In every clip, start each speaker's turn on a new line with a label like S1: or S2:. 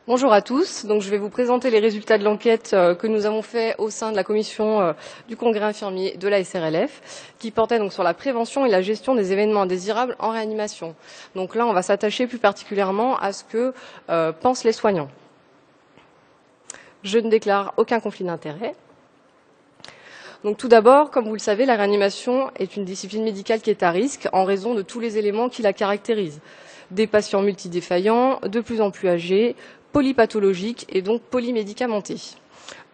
S1: Bonjour à tous. Donc, je vais vous présenter les résultats de l'enquête que nous avons fait au sein de la commission du Congrès infirmier de la SRLF, qui portait donc sur la prévention et la gestion des événements indésirables en réanimation. Donc là, on va s'attacher plus particulièrement à ce que pensent les soignants. Je ne déclare aucun conflit d'intérêts. Donc tout d'abord, comme vous le savez, la réanimation est une discipline médicale qui est à risque en raison de tous les éléments qui la caractérisent. Des patients multidéfaillants, de plus en plus âgés, polypathologiques et donc polymédicamentés.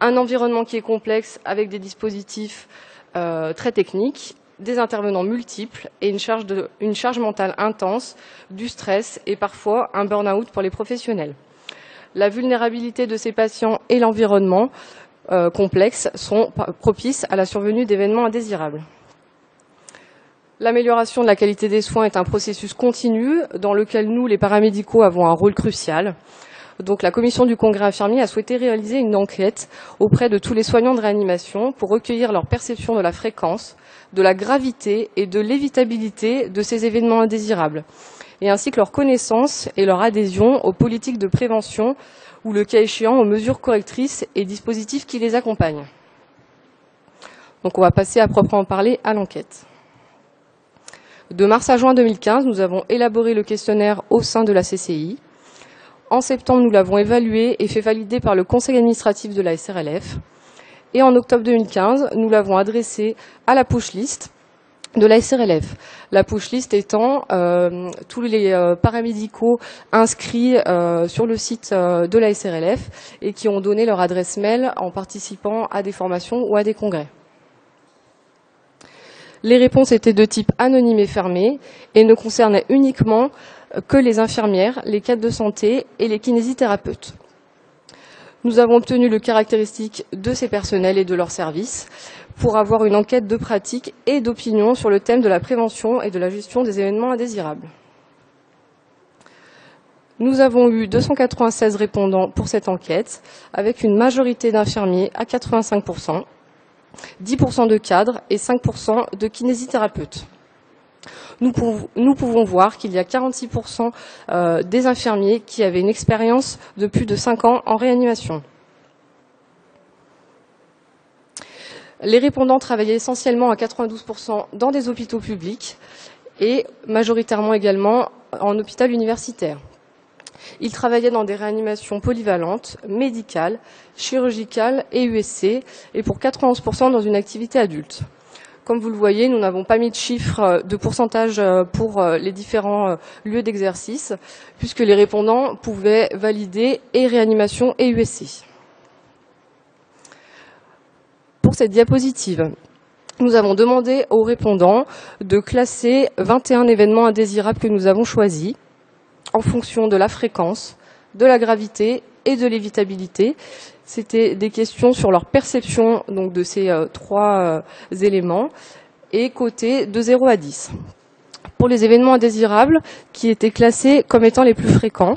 S1: Un environnement qui est complexe avec des dispositifs très techniques, des intervenants multiples et une charge mentale intense, du stress et parfois un burn-out pour les professionnels. La vulnérabilité de ces patients et l'environnement complexes sont propices à la survenue d'événements indésirables. L'amélioration de la qualité des soins est un processus continu dans lequel nous, les paramédicaux, avons un rôle crucial. Donc la commission du Congrès infirmier a souhaité réaliser une enquête auprès de tous les soignants de réanimation pour recueillir leur perception de la fréquence, de la gravité et de l'évitabilité de ces événements indésirables, et ainsi que leur connaissance et leur adhésion aux politiques de prévention ou, le cas échéant, aux mesures correctrices et dispositifs qui les accompagnent. Donc on va passer à proprement parler à l'enquête. De mars à juin 2015, nous avons élaboré le questionnaire au sein de la CCI. En septembre, nous l'avons évalué et fait valider par le conseil administratif de la SRLF. Et en octobre 2015, nous l'avons adressé à la push list de la SRLF. La push list étant tous les paramédicaux inscrits sur le site de la SRLF et qui ont donné leur adresse mail en participant à des formations ou à des congrès. Les réponses étaient de type anonyme et fermé et ne concernaient uniquement que les infirmières, les cadres de santé et les kinésithérapeutes. Nous avons obtenu le caractéristique de ces personnels et de leurs services pour avoir une enquête de pratique et d'opinion sur le thème de la prévention et de la gestion des événements indésirables. Nous avons eu 296 répondants pour cette enquête, avec une majorité d'infirmiers à 85%, 10% de cadres et 5% de kinésithérapeutes. Nous pouvons voir qu'il y a 46% des infirmiers qui avaient une expérience de plus de 5 ans en réanimation. Les répondants travaillaient essentiellement à 92% dans des hôpitaux publics et majoritairement également en hôpital universitaire. Ils travaillaient dans des réanimations polyvalentes, médicales, chirurgicales et USC, et pour 91% dans une activité adulte. Comme vous le voyez, nous n'avons pas mis de chiffres de pourcentage pour les différents lieux d'exercice, puisque les répondants pouvaient valider et réanimation et USC. Pour cette diapositive, nous avons demandé aux répondants de classer 21 événements indésirables que nous avons choisis en fonction de la fréquence, de la gravité et de l'évitabilité. C'était des questions sur leur perception donc, de ces trois éléments et cotés de 0 à 10. Pour les événements indésirables qui étaient classés comme étant les plus fréquents,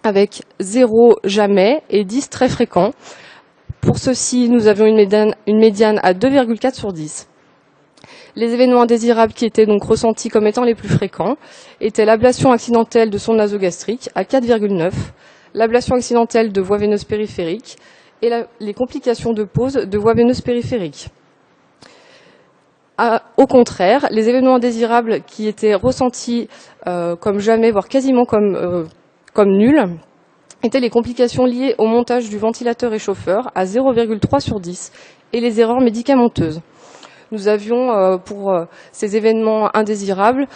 S1: avec 0 jamais et 10 très fréquents. Pour ceux-ci, nous avions une médiane à 2,4 sur 10. Les événements indésirables qui étaient donc ressentis comme étant les plus fréquents étaient l'ablation accidentelle de sonde nasogastrique à 4,9, l'ablation accidentelle de voie veineuse périphérique et les complications de pause de voie veineuse périphérique. Au contraire, les événements indésirables qui étaient ressentis comme jamais, voire quasiment comme nuls, étaient les complications liées au montage du ventilateur échauffeur à 0,3 sur 10 et les erreurs médicamenteuses. Nous avions, pour ces événements indésirables,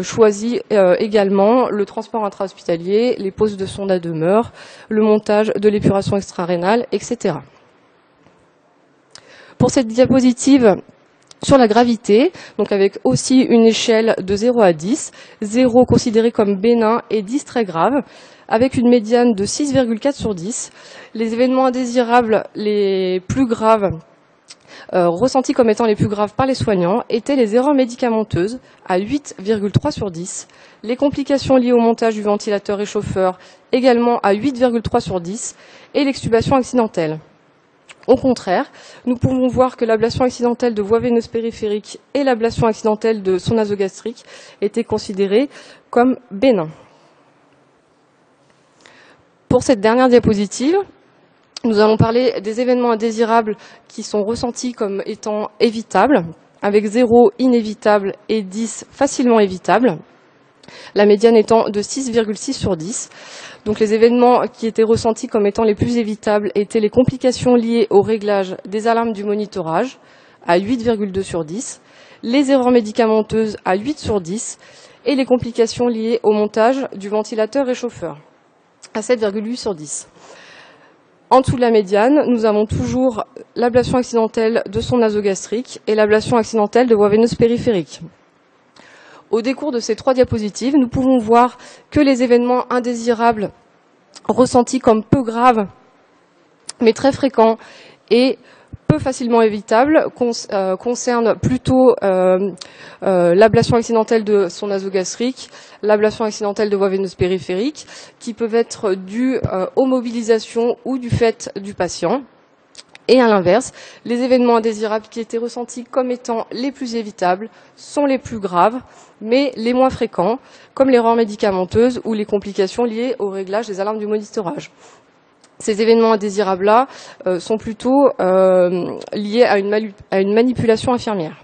S1: choisi également le transport intra-hospitalier, les poses de sonde à demeure, le montage de l'épuration extra-rénale, etc. Pour cette diapositive sur la gravité, donc avec aussi une échelle de 0 à 10, 0 considéré comme bénin et 10 très grave, avec une médiane de 6,4 sur 10, les événements indésirables les plus graves ressentis comme étant les plus graves par les soignants étaient les erreurs médicamenteuses à 8,3 sur 10, les complications liées au montage du ventilateur échauffeur également à 8,3 sur 10 et l'extubation accidentelle. Au contraire, nous pouvons voir que l'ablation accidentelle de voie veineuse périphérique et l'ablation accidentelle de sonde nasogastrique étaient considérées comme bénins. Pour cette dernière diapositive, nous allons parler des événements indésirables qui sont ressentis comme étant évitables, avec 0 inévitable et 10 facilement évitables, la médiane étant de 6,6 sur 10. Donc les événements qui étaient ressentis comme étant les plus évitables étaient les complications liées au réglage des alarmes du monitorage, à 8,2 sur 10, les erreurs médicamenteuses à 8 sur 10, et les complications liées au montage du ventilateur réchauffeur, à 7,8 sur 10. En dessous de la médiane, nous avons toujours l'ablation accidentelle de son nasogastrique et l'ablation accidentelle de voie veineuse périphérique. Au décours de ces 3 diapositives, nous pouvons voir que les événements indésirables ressentis comme peu graves, mais très fréquents et peu facilement évitables, concernent plutôt l'ablation accidentelle de son nasogastrique, l'ablation accidentelle de voie veineuse périphérique, qui peuvent être dues aux mobilisations ou du fait du patient. Et à l'inverse, les événements indésirables qui étaient ressentis comme étant les plus évitables sont les plus graves, mais les moins fréquents, comme l'erreur médicamenteuse ou les complications liées au réglage des alarmes du monitorage. Ces événements indésirables-là sont plutôt liés à une manipulation infirmière.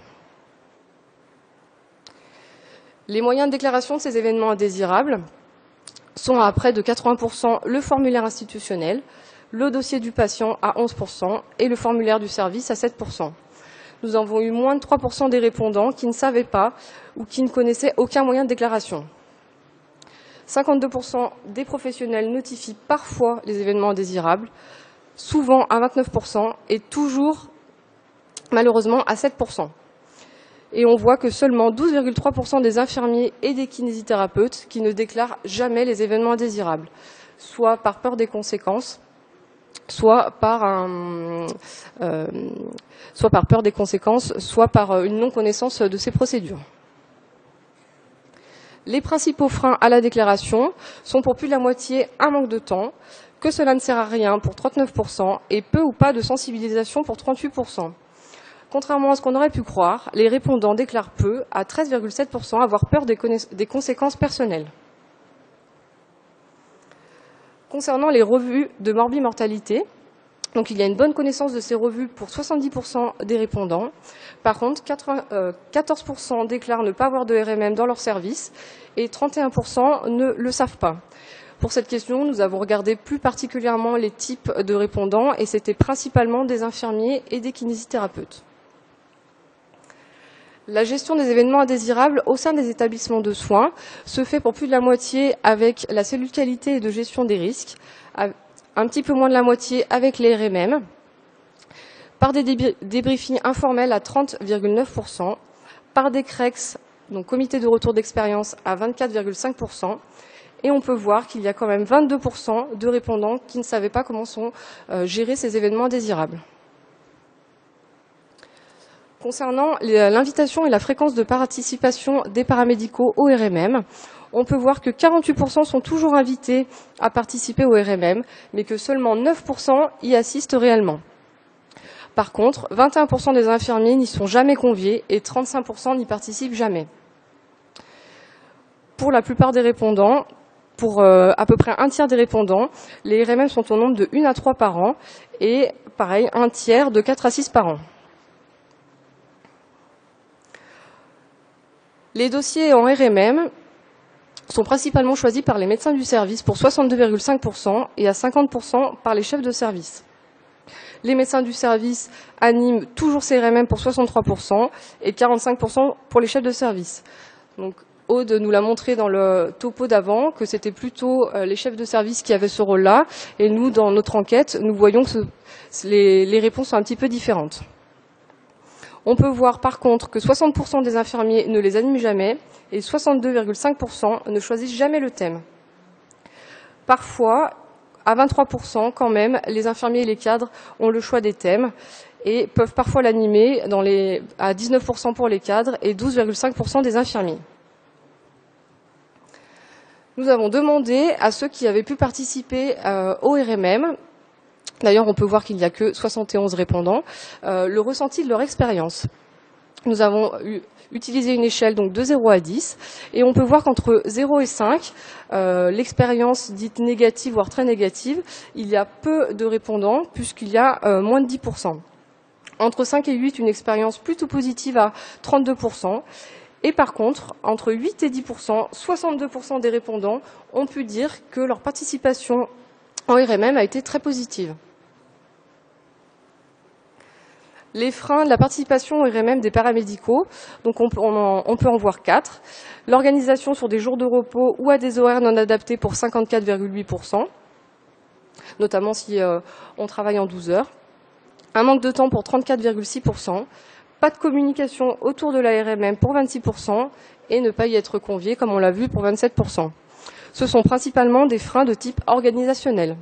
S1: Les moyens de déclaration de ces événements indésirables sont à près de 80% le formulaire institutionnel, le dossier du patient à 11% et le formulaire du service à 7%. Nous avons eu moins de 3% des répondants qui ne savaient pas ou qui ne connaissaient aucun moyen de déclaration. 52% des professionnels notifient parfois les événements indésirables, souvent à 29% et toujours, malheureusement, à 7%. Et on voit que seulement 12,3% des infirmiers et des kinésithérapeutes qui ne déclarent jamais les événements indésirables, soit par peur des conséquences, soit par peur des conséquences, soit par une non-connaissance de ces procédures. Les principaux freins à la déclaration sont pour plus de la moitié un manque de temps, que cela ne sert à rien pour 39% et peu ou pas de sensibilisation pour 38%. Contrairement à ce qu'on aurait pu croire, les répondants déclarent peu, à 13,7%, avoir peur des conséquences personnelles. Concernant les revues de morbimortalité, donc il y a une bonne connaissance de ces revues pour 70% des répondants. Par contre, 14% déclarent ne pas avoir de RMM dans leur service et 31% ne le savent pas. Pour cette question, nous avons regardé plus particulièrement les types de répondants et c'était principalement des infirmiers et des kinésithérapeutes. La gestion des événements indésirables au sein des établissements de soins se fait pour plus de la moitié avec la cellule qualité et de gestion des risques, un petit peu moins de la moitié avec les RMM, par des débriefings informels à 30,9%, par des CREX, donc comité de retour d'expérience, à 24,5%, et on peut voir qu'il y a quand même 22% de répondants qui ne savaient pas comment sont gérés ces événements indésirables. Concernant l'invitation et la fréquence de participation des paramédicaux au RMM, on peut voir que 48% sont toujours invités à participer au RMM, mais que seulement 9% y assistent réellement. Par contre, 21% des infirmiers n'y sont jamais conviés et 35% n'y participent jamais. Pour la plupart des répondants, pour à peu près un tiers des répondants, les RMM sont au nombre de 1 à 3 par an et pareil, un tiers de 4 à 6 par an. Les dossiers en RMM sont principalement choisis par les médecins du service pour 62,5% et à 50% par les chefs de service. Les médecins du service animent toujours ces RMM pour 63% et 45% pour les chefs de service. Donc, Aude nous l'a montré dans le topo d'avant que c'était plutôt les chefs de service qui avaient ce rôle-là. Et nous, dans notre enquête, nous voyons que les réponses sont un petit peu différentes. On peut voir par contre que 60% des infirmiers ne les animent jamais et 62,5% ne choisissent jamais le thème. Parfois, à 23% quand même, les infirmiers et les cadres ont le choix des thèmes et peuvent parfois l'animer à 19% pour les cadres et 12,5% des infirmiers. Nous avons demandé à ceux qui avaient pu participer au RMM, d'ailleurs on peut voir qu'il n'y a que 71 répondants, le ressenti de leur expérience. Nous avons utilisé une échelle donc de 0 à 10 et on peut voir qu'entre 0 et 5, l'expérience dite négative voire très négative, il y a peu de répondants puisqu'il y a moins de 10%. Entre 5 et 8, une expérience plutôt positive à 32%. Et par contre, entre 8 et 10%, 62% des répondants ont pu dire que leur participation en RMM a été très positive. Les freins de la participation au RMM des paramédicaux, donc on peut en voir 4. L'organisation sur des jours de repos ou à des horaires non adaptés pour 54,8%, notamment si on travaille en 12 heures. Un manque de temps pour 34,6%. Pas de communication autour de la RMM pour 26% et ne pas y être convié, comme on l'a vu, pour 27%. Ce sont principalement des freins de type organisationnel.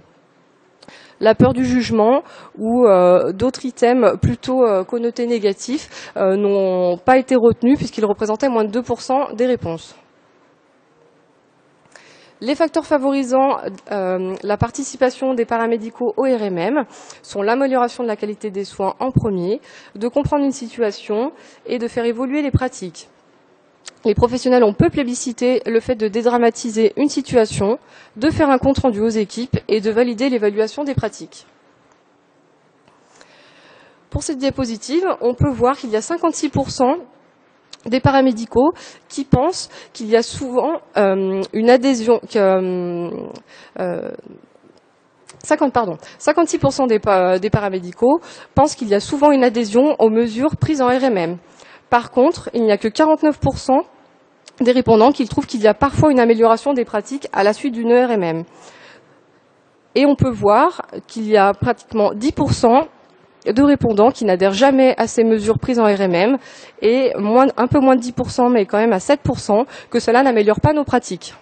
S1: La peur du jugement ou d'autres items plutôt connotés négatifs n'ont pas été retenus puisqu'ils représentaient moins de 2% des réponses. Les facteurs favorisant la participation des paramédicaux au RMM sont l'amélioration de la qualité des soins en premier, de comprendre une situation et de faire évoluer les pratiques. Les professionnels ont peu plébiscité le fait de dédramatiser une situation, de faire un compte-rendu aux équipes et de valider l'évaluation des pratiques. Pour cette diapositive, on peut voir qu'il y a 56% des paramédicaux qui pensent qu'il y a souvent une adhésion... 56% des paramédicaux pensent qu'il y a souvent une adhésion aux mesures prises en RMM. Par contre, il n'y a que 49% des répondants qui trouvent qu'il y a parfois une amélioration des pratiques à la suite d'une RMM. Et on peut voir qu'il y a pratiquement 10% de répondants qui n'adhèrent jamais à ces mesures prises en RMM et un peu moins de 10%, mais quand même à 7%, que cela n'améliore pas nos pratiques.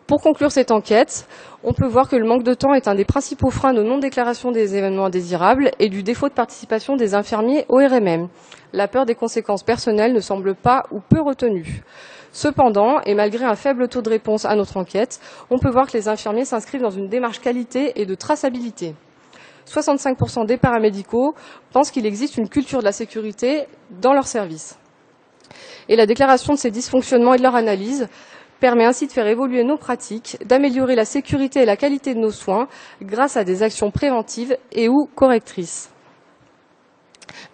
S1: Pour conclure cette enquête, on peut voir que le manque de temps est un des principaux freins de non-déclaration des événements indésirables et du défaut de participation des infirmiers au RMM. La peur des conséquences personnelles ne semble pas ou peu retenue. Cependant, et malgré un faible taux de réponse à notre enquête, on peut voir que les infirmiers s'inscrivent dans une démarche qualité et de traçabilité. 65% des paramédicaux pensent qu'il existe une culture de la sécurité dans leur service. Et la déclaration de ces dysfonctionnements et de leur analyse permet ainsi de faire évoluer nos pratiques, d'améliorer la sécurité et la qualité de nos soins grâce à des actions préventives et ou correctrices.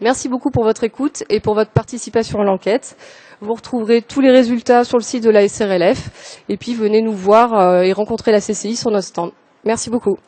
S1: Merci beaucoup pour votre écoute et pour votre participation à l'enquête. Vous retrouverez tous les résultats sur le site de la SRLF et puis venez nous voir et rencontrer la CCI sur notre stand. Merci beaucoup.